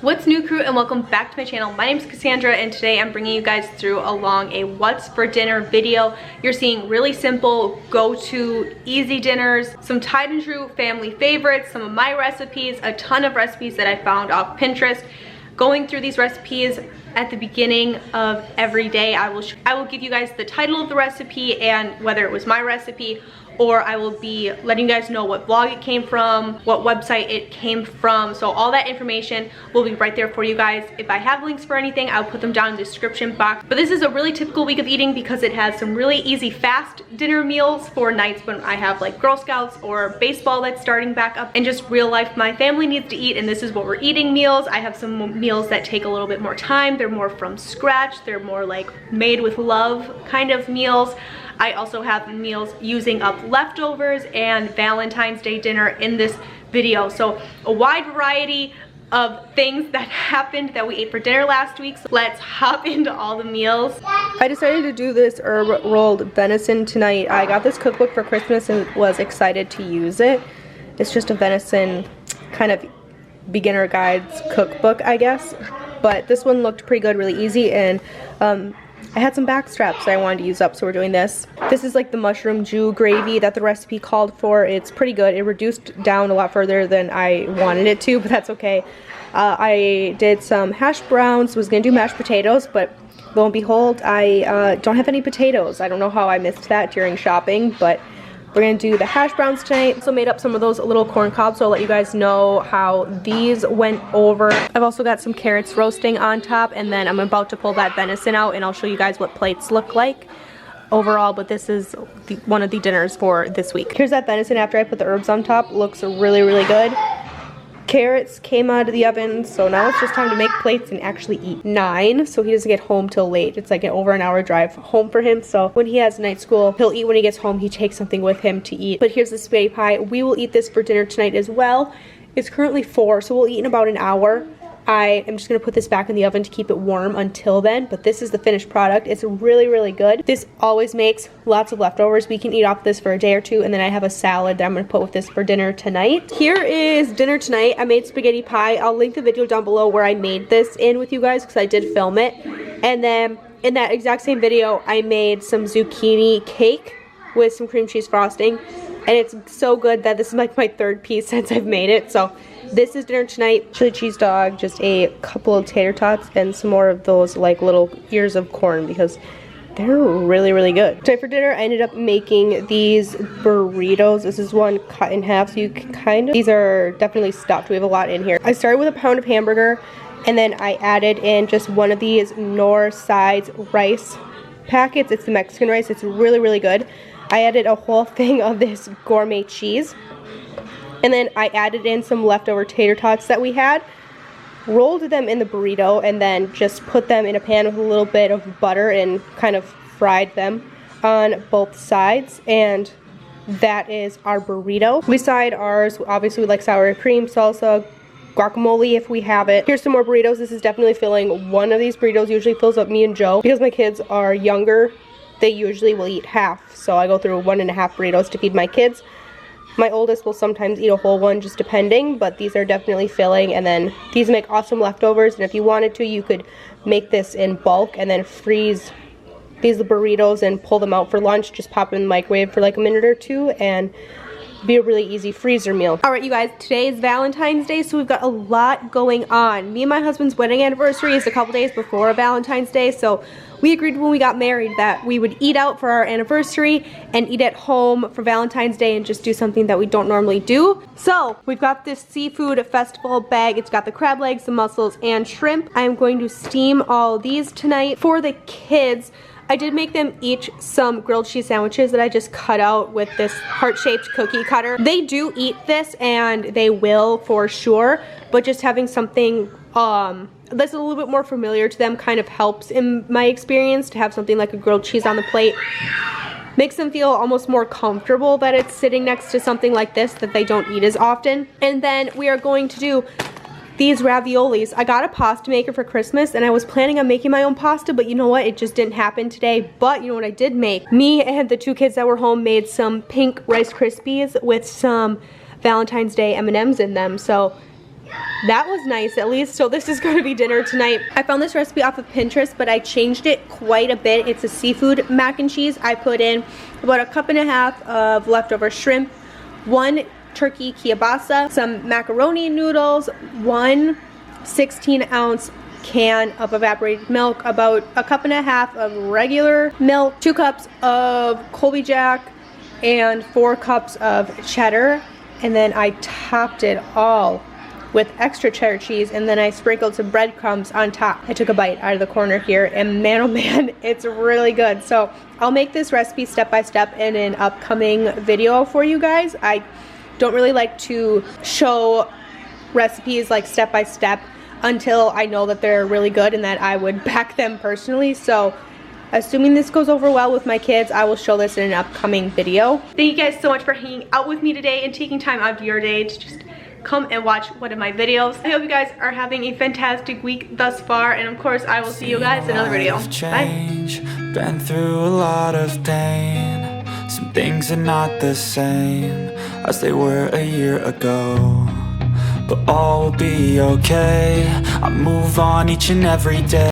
What's new, crew, and welcome back to my channel. My name is Cassandra, and today I'm bringing you guys through along a what's for dinner video. You're seeing really simple, go-to, easy dinners, some tried and true family favorites, some of my recipes, a ton of recipes that I found off Pinterest. Going through these recipes at the beginning of every day, I will give you guys the title of the recipe and whether it was my recipe, or I will be letting you guys know what vlog it came from, what website it came from. So all that information will be right there for you guys. If I have links for anything, I'll put them down in the description box. But this is a really typical week of eating because it has some really easy, fast dinner meals for nights when I have like Girl Scouts or baseball that's starting back up, and just real life my family needs to eat, and this is what we're eating meals. I have some meals that take a little bit more time. They're more from scratch. They're more like made with love kind of meals. I also have meals using up leftovers and Valentine's Day dinner in this video. So a wide variety of things that happened that we ate for dinner last week. So let's hop into all the meals. I decided to do this herb rolled venison tonight. I got this cookbook for Christmas and was excited to use it. It's just a venison kind of beginner guides cookbook, I guess. But this one looked pretty good, really easy, and I had some back straps that I wanted to use up, so we're doing this. This is like the mushroom jus gravy that the recipe called for. It's pretty good. It reduced down a lot further than I wanted it to, but that's okay. I did some hash browns, was gonna do mashed potatoes, but lo and behold, I don't have any potatoes. I don't know how I missed that during shopping, but we're gonna do the hash browns tonight. Also made up some of those little corn cobs, so I'll let you guys know how these went over. I've also got some carrots roasting on top, and then I'm about to pull that venison out and I'll show you guys what plates look like overall, but this is one of the dinners for this week. Here's that venison after I put the herbs on top. Looks really, really good. Carrots came out of the oven, so now it's just time to make plates and actually eat. 9, so he doesn't get home till late. It's like over an hour drive home for him, so when he has night school, he'll eat when he gets home. He takes something with him to eat. But here's the spaghetti pie. We will eat this for dinner tonight as well. It's currently 4, so we'll eat in about an hour. I am just going to put this back in the oven to keep it warm until then, but this is the finished product. It's really, really good. This always makes lots of leftovers. We can eat off this for a day or two, and then I have a salad that I'm going to put with this for dinner tonight. Here is dinner tonight. I made spaghetti pie. I'll link the video down below where I made this in with you guys because I did film it. And then in that exact same video, I made some zucchini cake with some cream cheese frosting, and it's so good that this is like my 3rd piece since I've made it. So this is dinner tonight. Chili cheese dog, just a couple of tater tots, and some more of those like little ears of corn because they're really, really good. Tonight for dinner, I ended up making these burritos. This is one cut in half, so you can these are definitely stuffed. We have a lot in here. I started with a pound of hamburger, and then I added in just one of these North Sides rice packets. It's the Mexican rice. It's really, really good. I added a whole thing of this gourmet cheese. And then I added in some leftover tater tots that we had, rolled them in the burrito, and then just put them in a pan with a little bit of butter and kind of fried them on both sides. And that is our burrito. Beside ours, obviously we like sour cream, salsa, guacamole if we have it. Here's some more burritos. This is definitely filling. One of these burritos usually fills up me and Joe. Because my kids are younger, they usually will eat half. So I go through 1.5 burritos to feed my kids. My oldest will sometimes eat a whole one, just depending, but these are definitely filling. And then these make awesome leftovers, and if you wanted to, you could make this in bulk and then freeze these burritos and pull them out for lunch. Just pop in the microwave for like a minute or two and be a really easy freezer meal. Alright, you guys, today is Valentine's Day, so we've got a lot going on. Me and my husband's wedding anniversary is a couple days before Valentine's Day, so we agreed when we got married that we would eat out for our anniversary and eat at home for Valentine's Day and just do something that we don't normally do. So we've got this seafood festival bag. It's got the crab legs, the mussels, and shrimp. I'm going to steam all these tonight. For the kids, I did make them each some grilled cheese sandwiches that I just cut out with this heart-shaped cookie cutter. They do eat this, and they will for sure, but just having something that's a little bit more familiar to them kind of helps in my experience. To have something like a grilled cheese on the plate makes them feel almost more comfortable that it's sitting next to something like this that they don't eat as often. And then we are going to do these raviolis. I got a pasta maker for Christmas, and I was planning on making my own pasta, but you know what? It just didn't happen today. But you know what I did make? Me and the 2 kids that were home made some pink Rice Krispies with some Valentine's Day M&Ms in them. So that was nice at least. So this is going to be dinner tonight. I found this recipe off of Pinterest, but I changed it quite a bit. It's a seafood mac and cheese. I put in about 1.5 cups of leftover shrimp, 1 turkey kielbasa, some macaroni noodles, 1 16-ounce can of evaporated milk, about 1.5 cups of regular milk, 2 cups of Colby Jack, and 4 cups of cheddar. And then I topped it all with extra cheddar cheese, and then I sprinkled some breadcrumbs on top. I took a bite out of the corner here, and man oh man, it's really good. So I'll make this recipe step by step in an upcoming video for you guys. I don't really like to show recipes like step by step until I know that they're really good and that I would back them personally. So assuming this goes over well with my kids, I will show this in an upcoming video. Thank you guys so much for hanging out with me today and taking time out of your day to just come and watch one of my videos. I hope you guys are having a fantastic week thus far, and of course I will see you guys in another video. Bye. Been through a lot of pain. Some things are not the same as they were a year ago, but all will be okay. I move on each and every day.